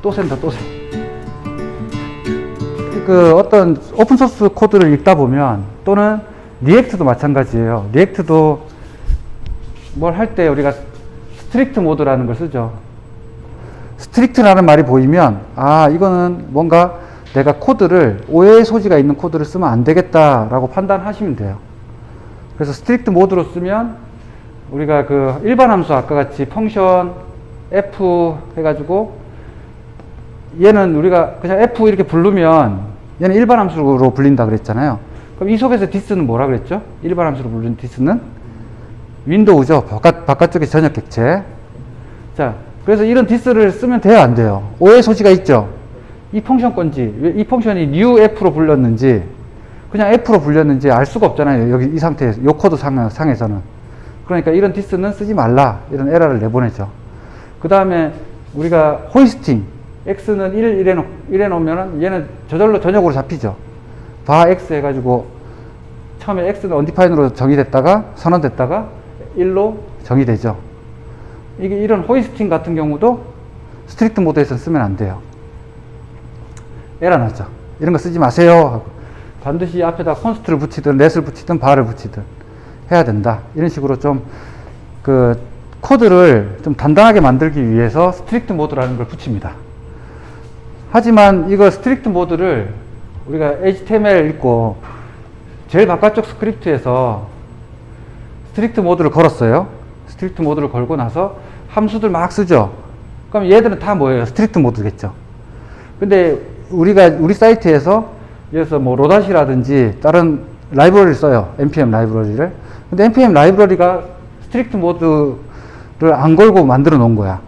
또 샌다, 또 샌. 그 어떤 오픈소스 코드를 읽다 보면, 또는 리액트도 마찬가지예요. 리액트도 뭘 할 때 우리가 스트릭트 모드라는 걸 쓰죠. 스트릭트라는 말이 보이면, 아, 이거는 뭔가 내가 코드를, 오해의 소지가 있는 코드를 쓰면 안 되겠다라고 판단하시면 돼요. 그래서 스트릭트 모드로 쓰면, 우리가 그 일반 함수 아까 같이 펑션 f 해가지고, 얘는 우리가 그냥 f 이렇게 부르면, 얘는 일반 함수로 불린다 그랬잖아요. 그럼 이 속에서 this는 뭐라 그랬죠? 일반 함수로 부르는 this는 윈도우죠. 바깥쪽에 전역 객체. 자, 그래서 이런 this를 쓰면 돼요, 안 돼요? 오해 소지가 있죠? 이 펑션 건지, 왜 이 펑션이 new f로 불렸는지, 그냥 f로 불렸는지 알 수가 없잖아요. 여기 이 상태에서, 요 코드 상에서는. 그러니까 이런 this는 쓰지 말라. 이런 에러를 내보내죠. 그 다음에 우리가 호이스팅, x는 1 이래놓으면은 얘는 저절로 전역으로 잡히죠. 바 x 해가지고 처음에 x는 undefined로 정의됐다가 선언됐다가 1로 정의되죠. 이게 이런 호이스팅 같은 경우도 스트릭트 모드에서 쓰면 안 돼요. 에러 나죠. 이런 거 쓰지 마세요 하고 반드시 앞에다 const를 붙이든 let을 붙이든 bar를 붙이든 해야 된다. 이런 식으로 좀 그 코드를 좀 단단하게 만들기 위해서 스트릭트 모드라는 걸 붙입니다. 하지만 이거 스트릭트 모드를 우리가 HTML 읽고 제일 바깥쪽 스크립트에서 스트릭트 모드를 걸었어요. 스트릭트 모드를 걸고 나서 함수들 막 쓰죠. 그럼 얘들은 다 뭐예요? 스트릭트 모드겠죠. 근데 우리 사이트에서 여기서 뭐 로닷이라든지 다른 라이브러리를 써요. npm 라이브러리를. 근데 npm 라이브러리가 스트릭트 모드를 안 걸고 만들어 놓은 거야.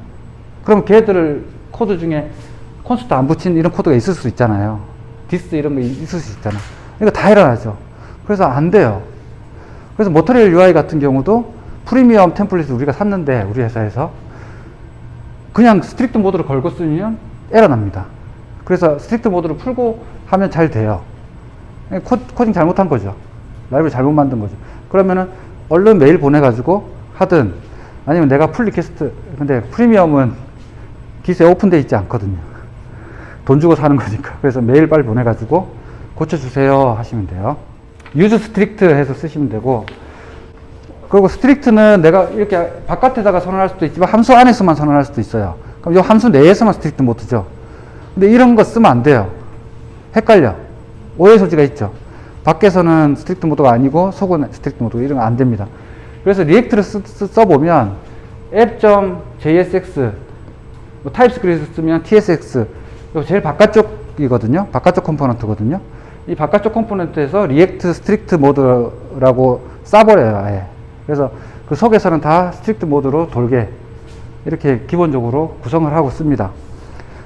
그럼 걔들 코드 중에 콘스트 안 붙인 이런 코드가 있을 수 있잖아요. 디스 이런 거 있을 수 있잖아. 그러니까 다 일어나죠. 그래서 안 돼요. 그래서 모터리얼 UI 같은 경우도 프리미엄 템플릿을 우리가 샀는데 우리 회사에서 그냥 스트릭트 모드를 걸고 쓰면 에러 납니다. 그래서 스트릭트 모드를 풀고 하면 잘 돼요. 코딩 잘못한 거죠. 라이브를 잘못 만든 거죠. 그러면은 얼른 메일 보내가지고 하든 아니면 내가 풀 리퀘스트, 근데 프리미엄은 기스에 오픈되어 있지 않거든요. 돈 주고 사는 거니까. 그래서 메일 빨리 보내가지고 고쳐주세요 하시면 돼요. use strict 해서 쓰시면 되고, 그리고 스트릭트는 내가 이렇게 바깥에다가 선언할 수도 있지만 함수 안에서만 선언할 수도 있어요. 그럼 이 함수 내에서만 스트릭트 모드죠. 근데 이런 거 쓰면 안 돼요. 헷갈려. 오해 소지가 있죠. 밖에서는 스트릭트 모드가 아니고 속은 스트릭트 모드, 이런 거 안 됩니다. 그래서 리액트를 써보면 app.jsx 뭐 타입스크립트 쓰면 tsx, 이거 제일 바깥쪽이거든요. 바깥쪽 컴포넌트거든요. 이 바깥쪽 컴포넌트에서 리액트 스트릭트 모드라고 싸버려요, 아예. 그래서 그 속에서는 다 스트릭트 모드로 돌게 이렇게 기본적으로 구성을 하고 씁니다.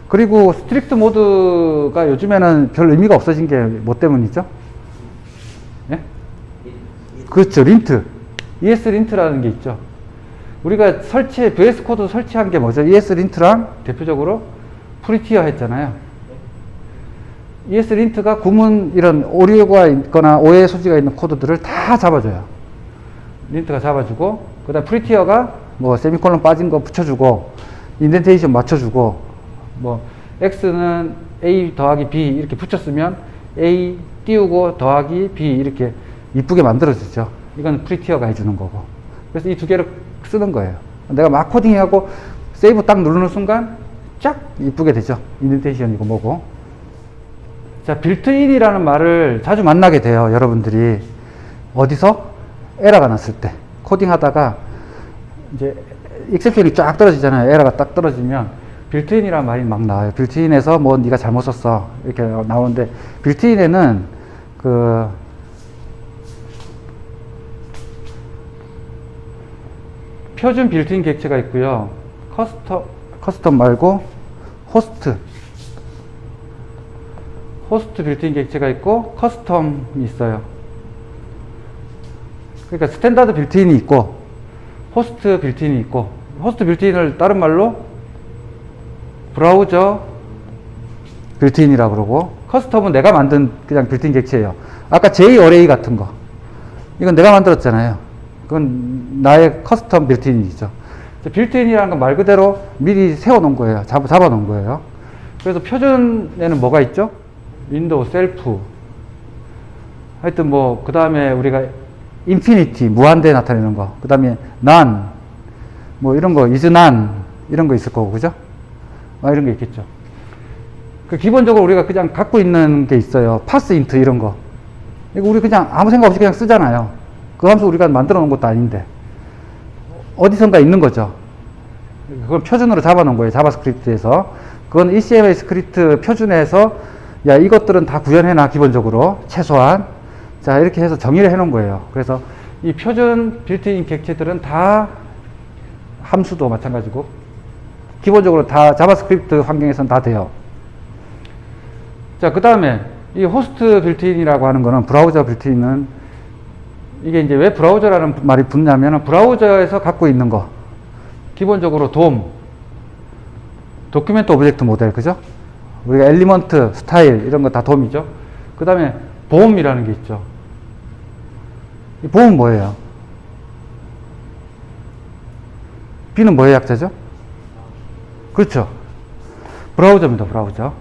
그리고 스트릭트 모드가 요즘에는 별 의미가 없어진 게 뭐 때문이죠? 예? 그렇죠, 린트. ES 린트라는 게 있죠. 우리가 VS 코드 설치한 게 뭐죠? ES 린트랑 대표적으로 프리티어 했잖아요. ES 린트가 구문 이런 오류가 있거나 오해 소지가 있는 코드들을 다 잡아줘요. 린트가 잡아주고, 그 다음 프리티어가 뭐 세미콜론 빠진 거 붙여주고, 인덴테이션 맞춰주고, 뭐 X는 A 더하기 B 이렇게 붙였으면 A 띄우고 더하기 B 이렇게 이쁘게 만들어주죠. 이건 프리티어가 해주는 거고. 그래서 이 두 개를 쓰는 거예요. 내가 막 코딩하고 세이브 딱 누르는 순간 쫙 이쁘게 되죠. 인덴테이션이고 뭐고. 자, 빌트인이라는 말을 자주 만나게 돼요. 여러분들이 어디서? 에러가 났을 때. 코딩하다가 이제 익셉션이 쫙 떨어지잖아요. 에러가 딱 떨어지면 빌트인이라는 말이 막 나와요. 빌트인에서 뭐 네가 잘못 썼어 이렇게 나오는데, 빌트인에는 그 표준 빌트인 객체가 있고요. 커스텀 말고 호스트 빌트인 객체가 있고 커스텀이 있어요. 그러니까 스탠다드 빌트인이 있고 호스트 빌트인이 있고, 호스트 빌트인을 다른 말로 브라우저 빌트인이라고 그러고, 커스텀은 내가 만든 그냥 빌트인 객체예요. 아까 JArray 같은 거, 이건 내가 만들었잖아요. 그건 나의 커스텀 빌트인이죠. 빌트인이라는 건 말 그대로 미리 세워놓은 거예요. 잡아놓은 거예요. 그래서 표준에는 뭐가 있죠? 윈도우 셀프. 하여튼 뭐, 그 다음에 우리가 인피니티, 무한대에 나타내는 거. 그 다음에 none, 뭐 이런 거, is none, 이런 거 있을 거고, 그죠? 이런 게 있겠죠. 그 기본적으로 우리가 그냥 갖고 있는 게 있어요. pass int 이런 거. 이거 우리 그냥 아무 생각 없이 그냥 쓰잖아요. 그 함수 우리가 만들어 놓은 것도 아닌데. 어디선가 있는 거죠. 그건 표준으로 잡아 놓은 거예요. 자바스크립트에서. 그건 ECMA 스크립트 표준에서, 야, 이것들은 다 구현해놔, 기본적으로. 최소한. 자, 이렇게 해서 정의를 해 놓은 거예요. 그래서 이 표준 빌트인 객체들은 다 함수도 마찬가지고, 기본적으로 다 자바스크립트 환경에서는 다 돼요. 자, 그 다음에 이 호스트 빌트인이라고 하는 거는, 브라우저 빌트인은, 이게 이제 왜 브라우저라는 말이 붙냐면, 브라우저에서 갖고 있는 거. 기본적으로 DOM, 도큐멘트 오브젝트 모델, 그죠? 우리가 엘리먼트, 스타일, 이런 거 다 DOM이죠. 그 다음에 보험이라는 게 있죠. 이 보험은 뭐예요? B는 뭐의 약자죠? 그렇죠. 브라우저입니다, 브라우저.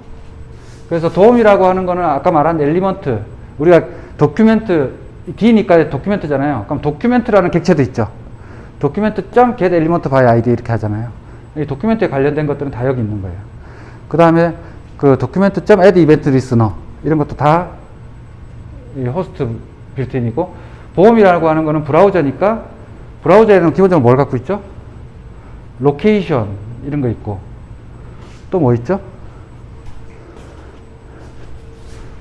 그래서 도움이라고 하는 거는 아까 말한 엘리먼트, 우리가 도큐멘트, D니까 도큐멘트잖아요. 그럼 도큐멘트라는 객체도 있죠. document.get element by id 이렇게 하잖아요. 이 도큐멘트에 관련된 것들은 다 여기 있는 거예요. 그 다음에 그 document.add event listener 이런 것도 다 이 호스트 빌트인이고, 보험이라고 하는 거는 브라우저니까, 브라우저에는 기본적으로 뭘 갖고 있죠? 로케이션 이런 거 있고, 또 뭐 있죠?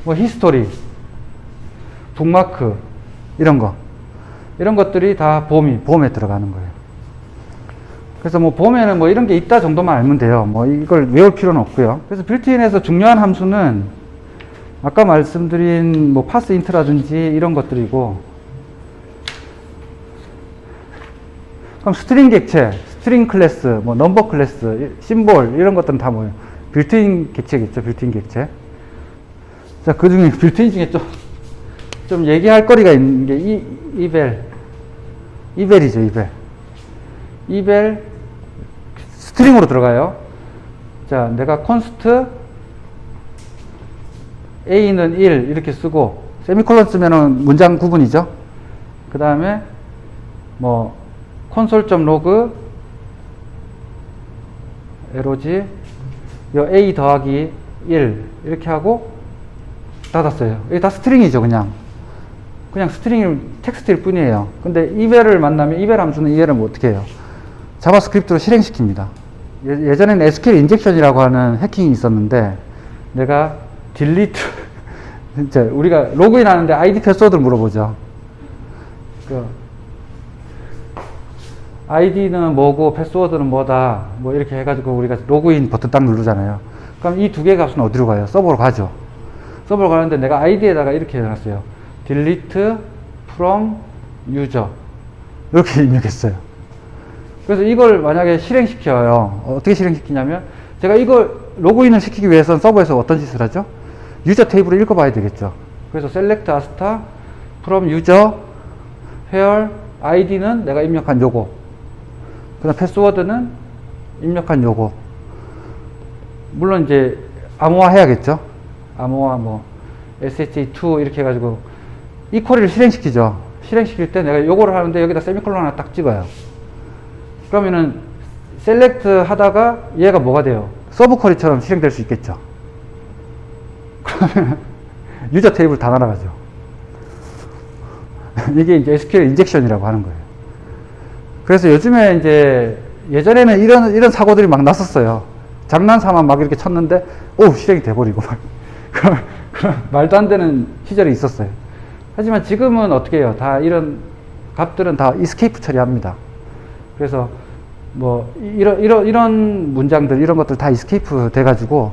뭐 히스토리, 북마크 이런 거, 이런 것들이 다 보험에 들어가는 거예요. 그래서 뭐 보험에는 뭐 이런 게 있다 정도만 알면 돼요. 뭐 이걸 외울 필요는 없고요. 그래서 빌트인에서 중요한 함수는 아까 말씀드린 뭐 파스 인트라든지 이런 것들이고, 그럼 스트링 객체, 스트링 클래스, 뭐 넘버 클래스, 심볼 이런 것들은 다 뭐예요? 빌트인 객체겠죠. 빌트인 객체. 자, 그 중에 빌트인 중에 좀 얘기할 거리가 있는 게 이벨이죠. 이벨 스트링으로 들어가요. 자, 내가 const a는 1 이렇게 쓰고 세미콜론 쓰면은 문장 구분이죠. 그 다음에 뭐 console.log log 요 a 더하기 1 이렇게 하고 닫았어요. 이게 다 스트링이죠. 그냥 스트링 텍스트일 뿐이에요. 근데 이벨을 만나면 이벨 함수는 이벨을 뭐 어떻게 해요? 자바스크립트로 실행시킵니다. 예전에는 SQL 인젝션이라고 하는 해킹이 있었는데, 내가 딜리트 진짜 우리가 로그인 하는데 아이디 패스워드를 물어보죠. 그 아이디는 뭐고 패스워드는 뭐다 뭐 이렇게 해가지고 우리가 로그인 버튼 딱 누르잖아요. 그럼 이 두 개의 값은 어디로 가요? 서버로 가죠. 서버로 가는데 내가 아이디에다가 이렇게 해놨어요. delete from user 이렇게 입력했어요. 그래서 이걸 만약에 실행시켜요. 어떻게 실행시키냐면, 제가 이걸 로그인을 시키기 위해서는 서버에서 어떤 짓을 하죠? 유저 테이블을 읽어봐야 되겠죠. 그래서 select asta from user where id는 내가 입력한 요거, 그 다음 패스워드는 입력한 요거. 물론 이제 암호화 해야겠죠. 암호화 뭐 SHA2 이렇게 해가지고 이 쿼리를 실행시키죠. 실행시킬 때 내가 요거를 하는데 여기다 세미콜론 하나 딱 찍어요. 그러면은 셀렉트 하다가 얘가 뭐가 돼요? 서브 쿼리처럼 실행될 수 있겠죠. 그러면 유저 테이블 다 날아가죠. 이게 이제 SQL 인젝션이라고 하는 거예요. 그래서 요즘에 이제 예전에는 이런 사고들이 막 났었어요. 장난삼아 막 이렇게 쳤는데 실행이 돼버리고 막 그런 말도 안 되는 시절이 있었어요. 하지만 지금은 어떻게 해요? 다 이런 값들은 다 이스케이프 처리합니다. 그래서 뭐 이런 문장들 이런 것들 다 이스케이프 돼가지고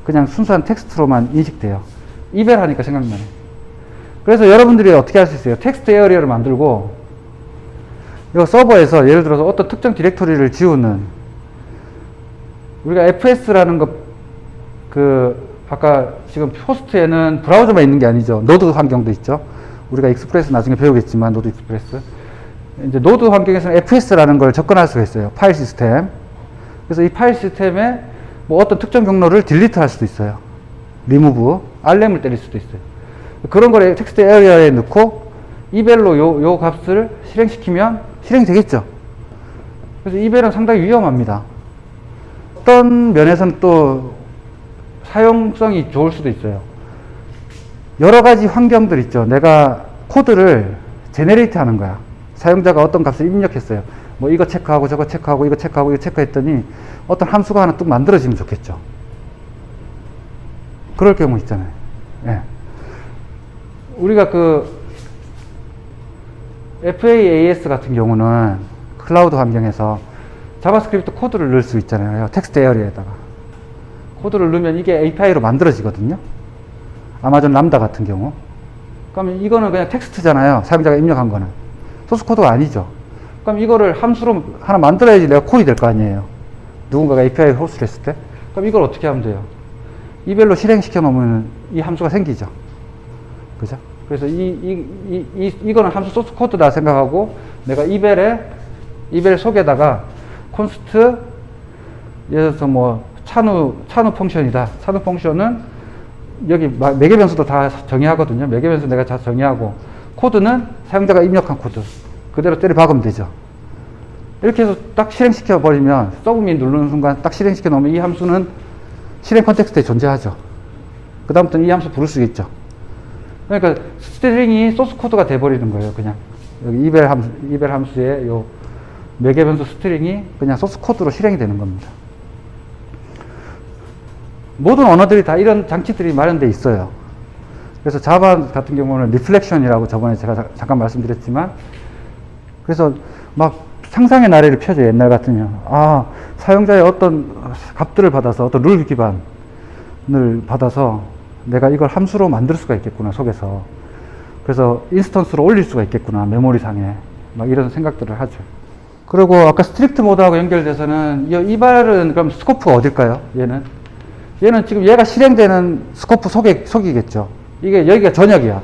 그냥 순수한 텍스트로만 인식돼요. 이벨 하니까 생각나네. 그래서 여러분들이 어떻게 할 수 있어요? 텍스트 에어리어를 만들고 이 서버에서 예를 들어서 어떤 특정 디렉토리를 지우는, 우리가 FS라는 거 아까 지금 호스트에는 브라우저만 있는 게 아니죠. 노드 환경도 있죠. 우리가 익스프레스 나중에 배우겠지만, 노드 익스프레스. 이제 노드 환경에서는 FS라는 걸 접근할 수가 있어요. 파일 시스템. 그래서 이 파일 시스템에 뭐 어떤 특정 경로를 딜리트 할 수도 있어요. 리무브, 알렘을 때릴 수도 있어요. 그런 걸 텍스트 에리어에 넣고 이벨로 요 값을 실행시키면 실행되겠죠. 그래서 이벨은 상당히 위험합니다. 어떤 면에서는 또 사용성이 좋을 수도 있어요. 여러 가지 환경들 있죠. 내가 코드를 제네레이트 하는 거야. 사용자가 어떤 값을 입력했어요. 뭐 이거 체크하고 저거 체크하고 이거 체크하고 이거 체크했더니 어떤 함수가 하나 뚝 만들어지면 좋겠죠. 그럴 경우 있잖아요. 예. 우리가 그 FAAS 같은 경우는 클라우드 환경에서 자바스크립트 코드를 넣을 수 있잖아요. 텍스트 에어리에다가 코드를 넣으면 이게 API로 만들어지거든요. 아마존 람다 같은 경우. 그러면 이거는 그냥 텍스트잖아요. 사용자가 입력한 거는 소스 코드가 아니죠. 그럼 이거를 함수로 하나 만들어야지 내가 콜이 될 거 아니에요. 누군가가 API 호스트를 했을 때. 그럼 이걸 어떻게 하면 돼요? 이벨로 실행시켜 놓으면 이 함수가 생기죠. 그죠? 그래서 이거는 함수 소스 코드다 생각하고 내가 이벨 속에다가 콘스트 예를 들어서 뭐 찬우 펑션이다. 찬우 펑션은 여기 매개 변수도 다 정의하거든요. 매개 변수 내가 다 정의하고 코드는 사용자가 입력한 코드 그대로 때려 박으면 되죠. 이렇게 해서 딱 실행시켜 버리면 서브밋 누르는 순간 딱 실행시켜 놓으면 이 함수는 실행 컨텍스트에 존재하죠. 그 다음부터는 이 함수 부를 수 있죠. 그러니까 스트링이 소스 코드가 돼버리는 거예요. 그냥 여기 이벨 함수의 요 매개 변수 스트링이 그냥 소스 코드로 실행이 되는 겁니다. 모든 언어들이 다 이런 장치들이 마련되어 있어요. 그래서 자바 같은 경우는 리플렉션이라고 저번에 제가 잠깐 말씀드렸지만, 그래서 막 상상의 나래를 펴죠. 옛날 같으면 사용자의 어떤 값들을 받아서 어떤 룰 기반을 받아서 내가 이걸 함수로 만들 수가 있겠구나 속에서. 그래서 인스턴스로 올릴 수가 있겠구나 메모리상에. 막 이런 생각들을 하죠. 그리고 아까 스트릭트 모드하고 연결돼서는 이 발은 그럼 스코프가 어딜까요? 얘는 지금 얘가 실행되는 스코프 속이겠죠. 이게 여기가 전역이야.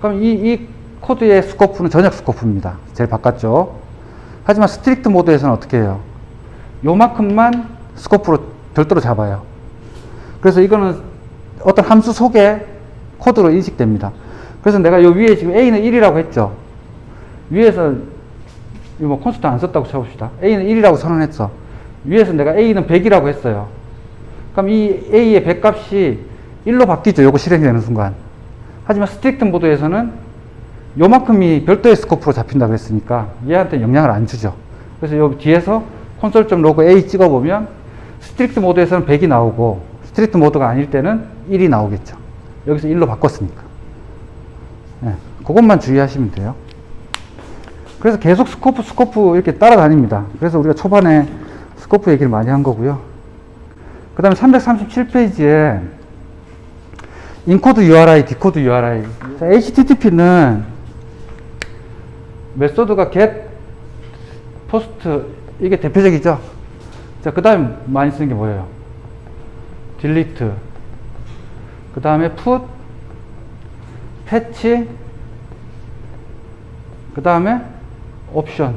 그럼 이 코드의 스코프는 전역 스코프입니다. 제일 바깥쪽. 하지만 스트릭트 모드에서는 어떻게 해요? 요만큼만 스코프로 별도로 잡아요. 그래서 이거는 어떤 함수 속에 코드로 인식됩니다. 그래서 내가 요 위에 지금 A는 1이라고 했죠. 위에서 뭐 콘스트 안 썼다고 쳐봅시다. A는 1이라고 선언했어. 위에서 내가 A는 100이라고 했어요. 그럼 이 A의 100 값이 1로 바뀌죠. 요거 실행되는 순간. 하지만 스트릭트 모드에서는 요만큼이 별도의 스코프로 잡힌다고 했으니까 얘한테 영향을 안 주죠. 그래서 여기 뒤에서 console.log A 찍어보면 스트릭트 모드에서는 100이 나오고 스트릭트 모드가 아닐 때는 1이 나오겠죠. 여기서 1로 바꿨으니까. 네, 그것만 주의하시면 돼요. 그래서 계속 스코프 이렇게 따라다닙니다. 그래서 우리가 초반에 스코프 얘기를 많이 한 거고요. 그 다음에 337페이지에 인코드 URI, 디코드 URI. 자, HTTP는 메소드가 get, post, 이게 대표적이죠. 자, 그 다음에 많이 쓰는 게 뭐예요? delete. 그 다음에 put, patch, 그 다음에 option.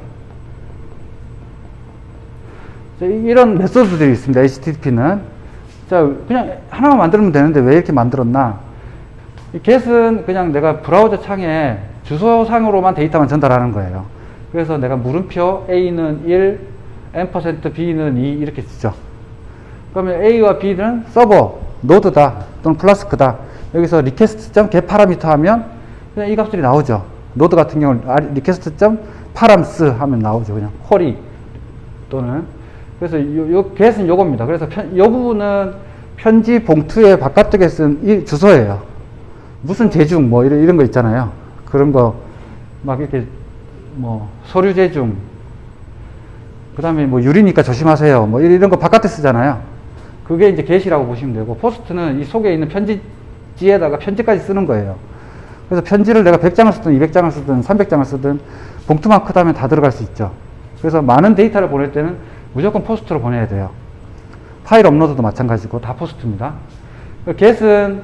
자, 이런 메소드들이 있습니다. HTTP는. 자, 그냥 하나만 만들면 되는데 왜 이렇게 만들었나? 이 get은 그냥 내가 브라우저 창에 주소상으로만 데이터만 전달하는 거예요. 그래서 내가 물음표 A는 1, %B는 2 이렇게 쓰죠. 그러면 A와 B는 서버, 노드다 또는 플라스크다. 여기서 request.get parameter 하면 그냥 이 값들이 나오죠. 노드 같은 경우는 request.params 하면 나오죠. 그냥 쿼리 또는. 그래서 요 get은 요겁니다. 그래서 요 부분은 편지 봉투의 바깥쪽에 쓴 이 주소예요. 무슨 제중 뭐 이런 거 있잖아요. 그런 거 막 이렇게 뭐 서류 제중, 그 다음에 뭐 유리니까 조심하세요 뭐 이런 거 바깥에 쓰잖아요. 그게 이제 get이라고 보시면 되고, 포스트는 이 속에 있는 편지지에다가 편지까지 쓰는 거예요. 그래서 편지를 내가 100장을 쓰든 200장을 쓰든 300장을 쓰든 봉투만 크다면 다 들어갈 수 있죠. 그래서 많은 데이터를 보낼 때는 무조건 포스트로 보내야 돼요. 파일 업로드도 마찬가지고 다 포스트입니다. get은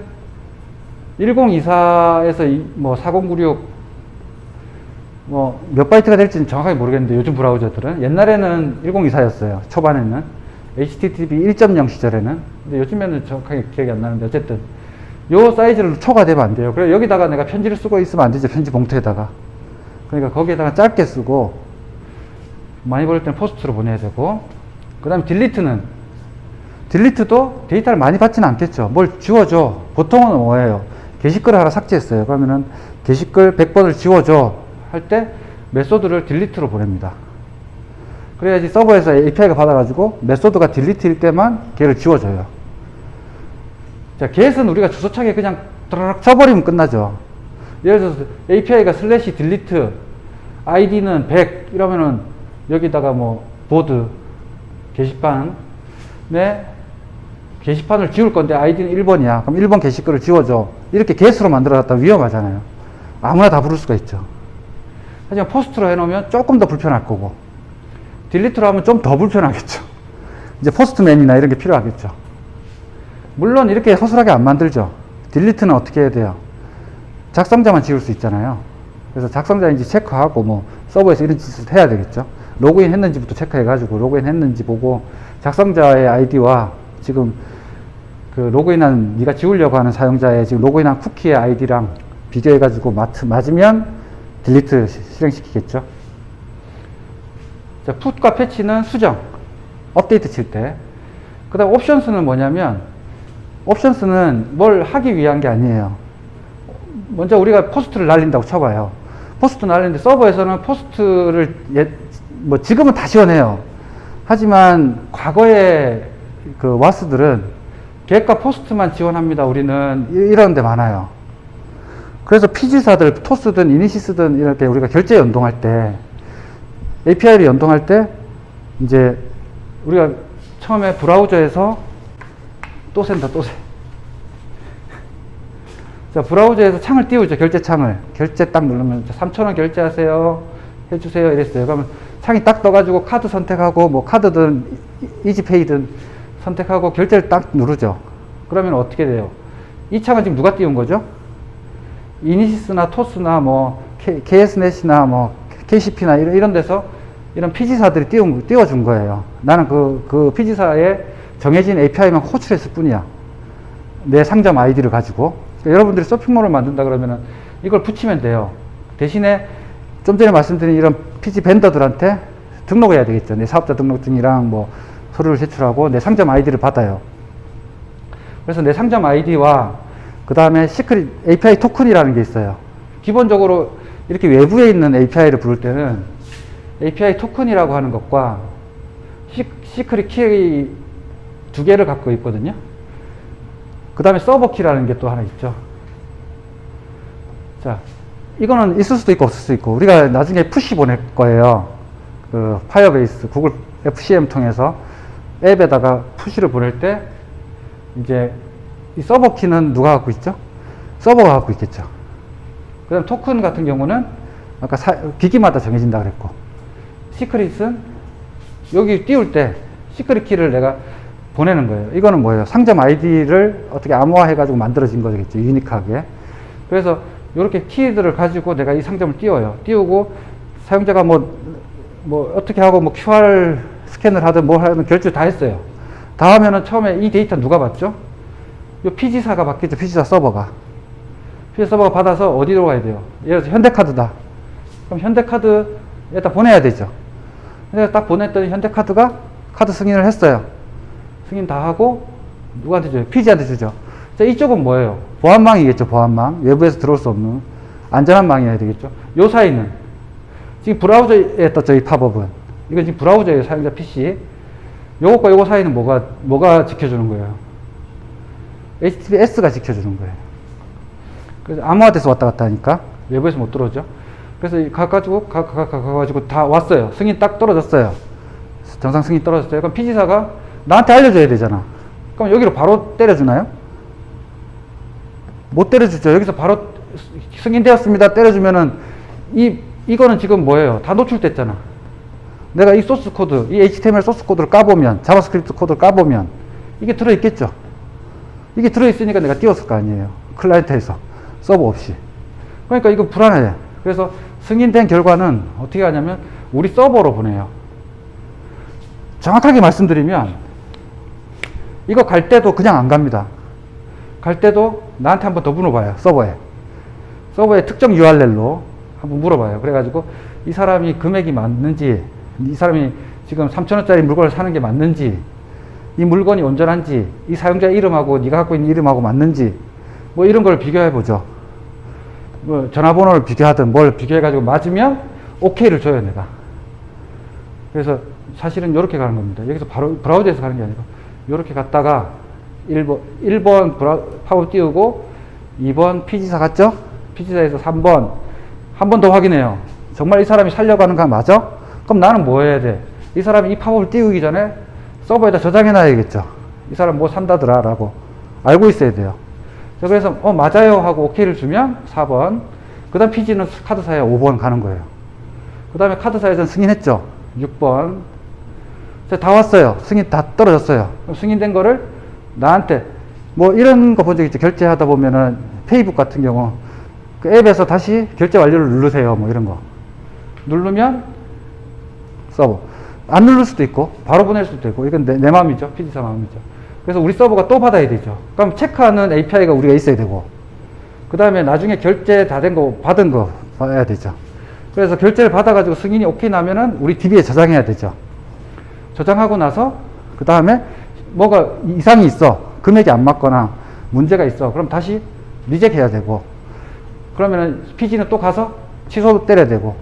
1024에서 뭐 4096 뭐 몇 바이트가 될지는 정확하게 모르겠는데 요즘 브라우저들은 옛날에는 1024였어요. 초반에는 HTTP 1.0 시절에는. 근데 요즘에는 정확하게 기억이 안 나는데 어쨌든 요 사이즈로 초과되면 안 돼요. 그래서 여기다가 내가 편지를 쓰고 있으면 안 되죠. 편지 봉투에다가. 그러니까 거기에다가 짧게 쓰고 많이 보낼 때는 포스트로 보내야 되고, 그 다음에 딜리트도 데이터를 많이 받지는 않겠죠. 뭘 지워줘. 보통은 뭐예요? 게시글을 하나 삭제했어요. 그러면은 게시글 100번을 지워줘 할 때 메소드를 딜리트로 보냅니다. 그래야지 서버에서 API가 받아가지고 메소드가 딜리트일 때만 걔를 지워줘요. 자, get은 우리가 주소창에 그냥 드라락 쳐버리면 끝나죠. 예를 들어서 API가 슬래시 딜리트 id는 100 이러면은 여기다가 뭐 보드 게시판에 게시판을 지울 건데 id는 1번이야. 그럼 1번 게시글을 지워줘. 이렇게 get으로 만들어놨다 위험하잖아요. 아무나 다 부를 수가 있죠. 하지만 포스트로 해놓으면 조금 더 불편할 거고, 딜리트로 하면 좀 더 불편하겠죠. 이제 포스트맨이나 이런 게 필요하겠죠. 물론 이렇게 허술하게 안 만들죠. 딜리트는 어떻게 해야 돼요? 작성자만 지울 수 있잖아요. 그래서 작성자인지 체크하고 뭐 서버에서 이런 짓을 해야 되겠죠. 로그인 했는지부터 체크해가지고 로그인 했는지 보고 작성자의 아이디와 지금 그 로그인한 네가 지우려고 하는 사용자의 지금 로그인한 쿠키의 아이디랑 비교해가지고 맞으면 딜리트 실행시키겠죠. 자, 풋과 패치는 수정, 업데이트 칠 때. 그 다음 옵션스는 뭐냐면, 옵션스는 뭘 하기 위한 게 아니에요. 먼저 우리가 포스트를 날린다고 쳐봐요. 포스트 날리는데 서버에서는 포스트를 뭐 지금은 다 지원해요. 하지만 과거에 그 와스들은 get과 포스트만 지원합니다. 우리는 이런 데 많아요. 그래서 피지사들, 토스든 이니시스든 이렇게 우리가 결제 연동할 때, API를 연동할 때, 이제 우리가 처음에 브라우저에서 또 샌다. 자, 브라우저에서 창을 띄우죠. 결제 창을. 결제 딱 누르면 3,000원 결제하세요. 해주세요. 이랬어요. 그러면 창이 딱 떠가지고 카드 선택하고, 뭐 카드든 이지페이든 선택하고 결제를 딱 누르죠. 그러면 어떻게 돼요? 이 창은 지금 누가 띄운 거죠? 이니시스나 토스나 뭐 KS넷이나 뭐 KCP나 이런 데서 이런 피지사들이 띄워준 거예요. 나는 그 피지사에 정해진 API만 호출했을 뿐이야. 내 상점 아이디를 가지고. 그러니까 여러분들이 쇼핑몰을 만든다 그러면은 이걸 붙이면 돼요. 대신에 좀 전에 말씀드린 이런 피지 벤더들한테 등록해야 되겠죠. 내 사업자 등록증이랑 뭐 서류를 제출하고 내 상점 아이디를 받아요. 그래서 내 상점 아이디와 그 다음에 시크릿 API 토큰이라는 게 있어요. 기본적으로 이렇게 외부에 있는 API를 부를 때는 API 토큰이라고 하는 것과 시크릿 키 두 개를 갖고 있거든요. 그 다음에 서버 키라는 게 또 하나 있죠. 자, 이거는 있을 수도 있고 없을 수도 있고, 우리가 나중에 푸시 보낼 거예요. 그 파이어베이스, 구글 FCM 통해서 앱에다가 푸시를 보낼 때 이제 이 서버 키는 누가 갖고 있죠? 서버가 갖고 있겠죠. 그 다음 토큰 같은 경우는 아까 기기마다 정해진다 그랬고, 시크릿은 여기 띄울 때 시크릿 키를 내가 보내는 거예요. 이거는 뭐예요? 상점 아이디를 어떻게 암호화해가지고 만들어진 거겠죠. 유니크하게. 그래서 이렇게 키들을 가지고 내가 이 상점을 띄워요. 띄우고 사용자가 뭐 어떻게 하고 뭐 QR 스캔을 하든 뭐 하든 결제 다 했어요. 다 하면은 처음에 이 데이터 누가 받죠? 이 피지사가 받겠죠. 피지사 서버가. 피지사 서버가 받아서 어디로 가야 돼요? 예를 들어서 현대카드다. 그럼 현대카드에다 보내야 되죠. 근데 딱 보냈더니 현대카드가 카드 승인을 했어요. 승인 다 하고 누구한테 줘요? 피지한테 주죠. 자, 이쪽은 뭐예요? 보안망이겠죠. 보안망. 외부에서 들어올 수 없는 안전한 망이어야 되겠죠. 요 사이는 지금 브라우저에 떴죠. 이 팝업은. 이건 지금 브라우저예요. 사용자 PC. 요것과 요거 사이는 뭐가 지켜주는 거예요? HTTPS가 지켜주는 거예요. 그래서 암호화돼서 왔다 갔다 하니까 외부에서 못 들어오죠. 그래서 가가지고 다 왔어요. 승인 딱 떨어졌어요. 정상 승인 떨어졌어요. 그럼 피지사가 나한테 알려줘야 되잖아. 그럼 여기로 바로 때려주나요? 못 때려주죠. 여기서 바로 승인되었습니다. 때려주면은 이거는 지금 뭐예요? 다 노출됐잖아. 내가 이 소스 코드, 이 HTML 소스 코드를 까보면, 자바스크립트 코드를 까보면 이게 들어있겠죠. 이게 들어있으니까 내가 띄웠을 거 아니에요. 클라이언트에서 서버 없이. 그러니까 이거 불안해. 그래서 승인된 결과는 어떻게 하냐면 우리 서버로 보내요. 정확하게 말씀드리면 이거 갈 때도 그냥 안 갑니다. 갈 때도 나한테 한번 더 물어봐요. 서버에 특정 URL로 한번 물어봐요. 그래가지고 이 사람이 금액이 맞는지, 이 사람이 지금 3,000원짜리 물건을 사는 게 맞는지, 이 물건이 온전한지, 이 사용자 이름하고 네가 갖고 있는 이름하고 맞는지, 뭐 이런 걸 비교해 보죠. 뭐 전화번호를 비교하든 뭘 비교해가지고 맞으면 OK를 줘요, 내가. 그래서 사실은 이렇게 가는 겁니다. 여기서 바로 브라우저에서 가는 게 아니고 이렇게 갔다가 1번 팝업 띄우고 2번 피지사 갔죠? 피지사에서 3번 한 번 더 확인해요. 정말 이 사람이 살려고 하는 거 맞아? 그럼 나는 뭐 해야 돼? 이 사람이 이 팝업을 띄우기 전에 서버에다 저장해 놔야겠죠. 이 사람 뭐 산다더라 라고 알고 있어야 돼요. 그래서 맞아요 하고 OK를 주면 4번, 그 다음 피지는 카드사에 5번 가는 거예요. 그 다음에 카드사에서는 승인했죠. 6번. 다 왔어요. 승인 다 떨어졌어요. 그럼 승인된 거를 나한테 뭐 이런 거 본 적 있죠. 결제하다 보면은 페이북 같은 경우 그 앱에서 다시 결제 완료를 누르세요. 뭐 이런 거 누르면 서버 안 누를 수도 있고 바로 보낼 수도 있고, 이건 내 마음이죠. 피지사 마음이죠. 그래서 우리 서버가 또 받아야 되죠. 그럼 체크하는 API가 우리가 있어야 되고, 그 다음에 나중에 결제 다 된 거 받은 거 봐야 되죠. 그래서 결제를 받아가지고 승인이 오케이 나면은 우리 DB에 저장해야 되죠. 저장하고 나서 그 다음에 뭐가 이상이 있어, 금액이 안 맞거나 문제가 있어, 그럼 다시 리젝 해야 되고, 그러면은 PG는 또 가서 취소 때려야 되고,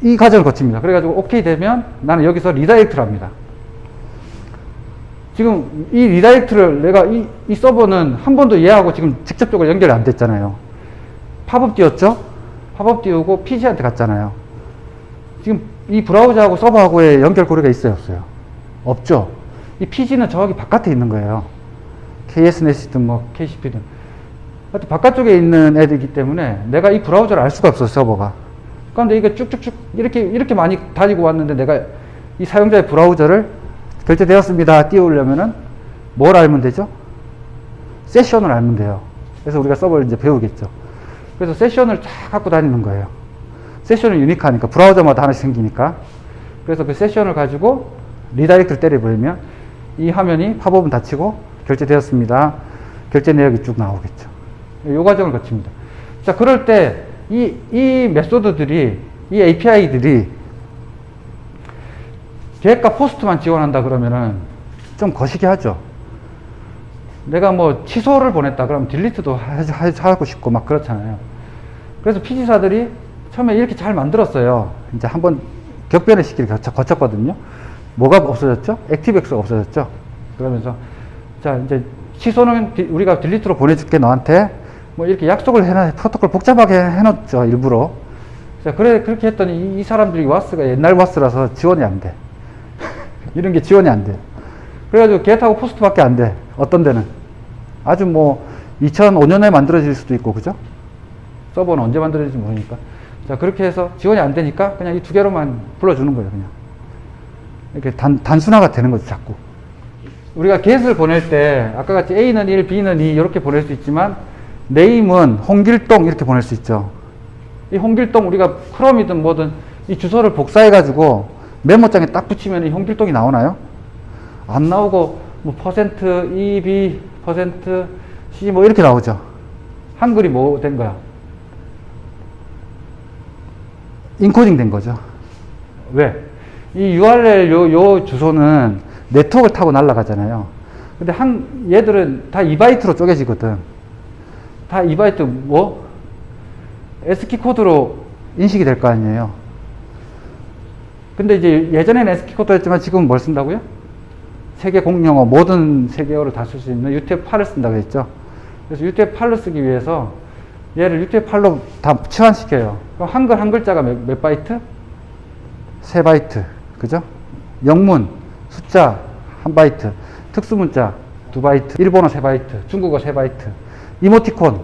이 과정을 거칩니다. 그래가지고 오케이 되면 나는 여기서 리다이렉트를 합니다. 지금 이 리다이렉트를 내가 이 서버는 한 번도 얘하고 지금 직접적으로 연결이 안 됐잖아요. 팝업 띄웠죠? 팝업 띄우고 PG한테 갔잖아요. 지금 이 브라우저하고 서버하고의 연결 고리가 있어요, 없어요? 없죠. 이 PG는 저기 바깥에 있는 거예요. KSNet이든 뭐 KCP든. 하여튼 바깥쪽에 있는 애들이기 때문에 내가 이 브라우저를 알 수가 없어요, 서버가. 그런데 이게 쭉쭉쭉 이렇게 많이 다니고 왔는데 내가 이 사용자의 브라우저를 결제되었습니다 띄우려면은 뭘 알면 되죠? 세션을 알면 돼요. 그래서 우리가 서버를 이제 배우겠죠. 그래서 세션을 쫙 갖고 다니는 거예요. 세션은 유니크하니까, 브라우저마다 하나씩 생기니까. 그래서 그 세션을 가지고 리다이렉트를 때려버리면 이 화면이 팝업은 닫히고 결제되었습니다. 결제 내역이 쭉 나오겠죠. 이 과정을 거칩니다. 자, 그럴 때 이 메소드들이, 이 API들이 계획과 포스트만 지원한다 그러면은 좀 거시기 하죠. 내가 뭐 취소를 보냈다 그러면 딜리트도 하고 싶고 막 그렇잖아요. 그래서 PG사들이 처음에 이렇게 잘 만들었어요. 이제 한번 격변의 시기를 거쳤거든요. 뭐가 없어졌죠? 액티브엑스가 없어졌죠. 그러면서 자, 이제 취소는 우리가 딜리트로 보내줄게 너한테, 뭐 이렇게 약속을 해놔, 프로토콜 복잡하게 해놓죠, 일부러. 자, 그렇게 했더니 이 사람들이 와스가 옛날 와스라서 지원이 안 돼. 이런 게 지원이 안 돼. 그래가지고 get하고 post밖에 안 돼. 어떤 데는 아주 뭐 2005년에 만들어질 수도 있고, 그죠? 서버는 언제 만들어질지 모르니까. 자, 그렇게 해서 지원이 안 되니까 그냥 이 두 개로만 불러주는 거예요, 그냥. 이렇게 단순화가 되는 거죠, 자꾸. 우리가 get을 보낼 때 아까 같이 A는 1, B는 2 이렇게 보낼 수 있지만, 네임은 홍길동 이렇게 보낼 수 있죠. 이 홍길동 우리가 크롬이든 뭐든 이 주소를 복사해 가지고 메모장에 딱 붙이면 이 홍길동이 나오나요? 안 나오고 뭐 퍼센트 %EB 퍼센트 %C 뭐 이렇게 나오죠. 한글이 뭐 된 거야? 인코딩 된 거죠. 왜? 이 URL 요 주소는 네트워크를 타고 날아가잖아요. 근데 얘들은 다 2바이트로 쪼개지거든. 다 2바이트 뭐? ASCII 코드로 인식이 될 거 아니에요. 근데 이제 예전에는 ASCII 코드였지만 지금은 뭘 쓴다고요? 세계 공용어, 모든 세계어를 다 쓸 수 있는 UTF-8을 쓴다고 했죠. 그래서 UTF-8을 쓰기 위해서 얘를 UTF-8로 다 치환시켜요. 그럼 한글 한 글자가 몇 바이트? 3바이트. 그죠? 영문, 숫자 1바이트, 특수문자 2바이트, 일본어 3바이트, 중국어 3바이트, 이모티콘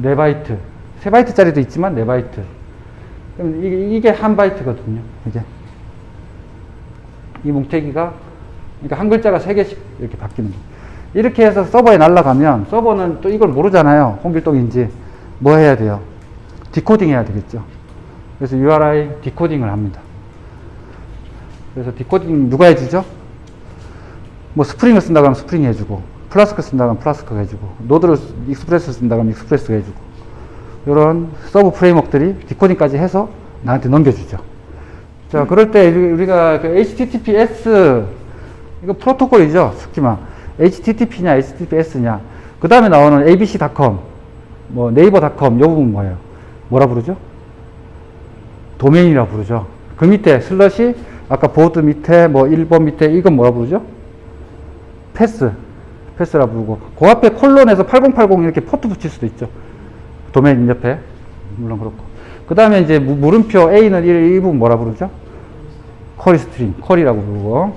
4바이트, 3바이트짜리도 있지만 4바이트. 그럼 이게 1바이트거든요. 이게. 이 뭉태기가, 그러니까 한 글자가 3개씩 이렇게 바뀌는 거예요. 이렇게 해서 서버에 날아가면 서버는 또 이걸 모르잖아요. 홍길동인지. 뭐 해야 돼요? 디코딩 해야 되겠죠. 그래서 URI 디코딩을 합니다. 그래서 디코딩 누가 해주죠? 뭐 스프링을 쓴다 그러면 스프링 해주고, 플라스크 쓴다 그러면 플라스크 해주고, 노드를 익스프레스 쓴다 그러면 익스프레스 해주고, 이런 서브 프레임워크들이 디코딩까지 해서 나한테 넘겨주죠. 자, 그럴 때 우리가 그 HTTPS, 이거 프로토콜이죠, 스키마. HTTP냐, HTTPS냐. 그 다음에 나오는 abc.com, 뭐 네이버닷컴, 요 부분 뭐예요? 뭐라 부르죠? 도메인이라 부르죠. 그 밑에 슬러시, 아까 보드 밑에, 뭐 1번 밑에, 이건 뭐라 부르죠? 패스라 부르고, 그 앞에 콜론에서 8080 이렇게 포트 붙일 수도 있죠. 도메인 옆에. 물론 그렇고. 그 다음에 이제 물음표 A는 이 부분 뭐라 부르죠? 쿼리 스트링, 쿼리라고 부르고.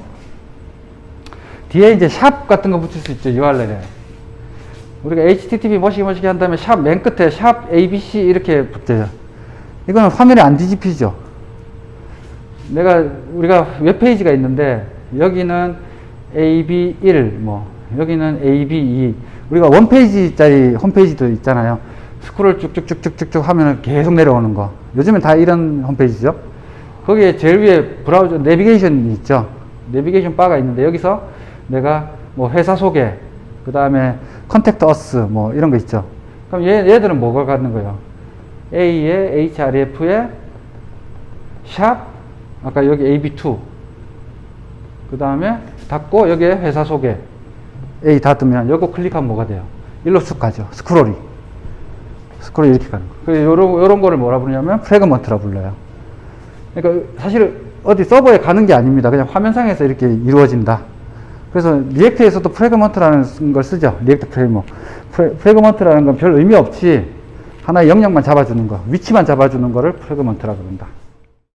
뒤에 이제 샵 같은 거 붙일 수 있죠, URL에. 우리가 HTTP 머시기 한 다음에 샵 맨 끝에 샵 ABC 이렇게 붙여요. 이거는 화면에 안 뒤집히죠. 우리가 웹페이지가 있는데, 여기는 AB1, 뭐, 여기는 AB2. 우리가 원페이지짜리 홈페이지도 있잖아요. 스크롤 쭉쭉쭉쭉쭉 하면 계속 내려오는 거. 요즘엔 다 이런 홈페이지죠. 거기에 제일 위에 브라우저 내비게이션이 있죠. 내비게이션 바가 있는데, 여기서 내가 뭐 회사 소개, 그 다음에 컨택트 어스, 뭐 이런 거 있죠. 그럼 얘들은 뭐가 갖는 거예요? A에 href에 샵, 아까 여기 AB2, 그 다음에 닫고 여기에 회사 소개 A 닫으면 요거 클릭하면 뭐가 돼요? 일로 쑥 가죠. 스크롤이 이렇게 가는 거. 그래서 요런 거를 뭐라 부르냐면 프래그먼트라 불러요. 그러니까 사실 어디 서버에 가는 게 아닙니다. 그냥 화면상에서 이렇게 이루어진다. 그래서 리액트에서도 프래그먼트라는 걸 쓰죠. 리액트 프레임워크. 프래그먼트라는 건 별 의미 없이 하나의 영역만 잡아주는 거, 위치만 잡아주는 거를 프래그먼트라 그런다.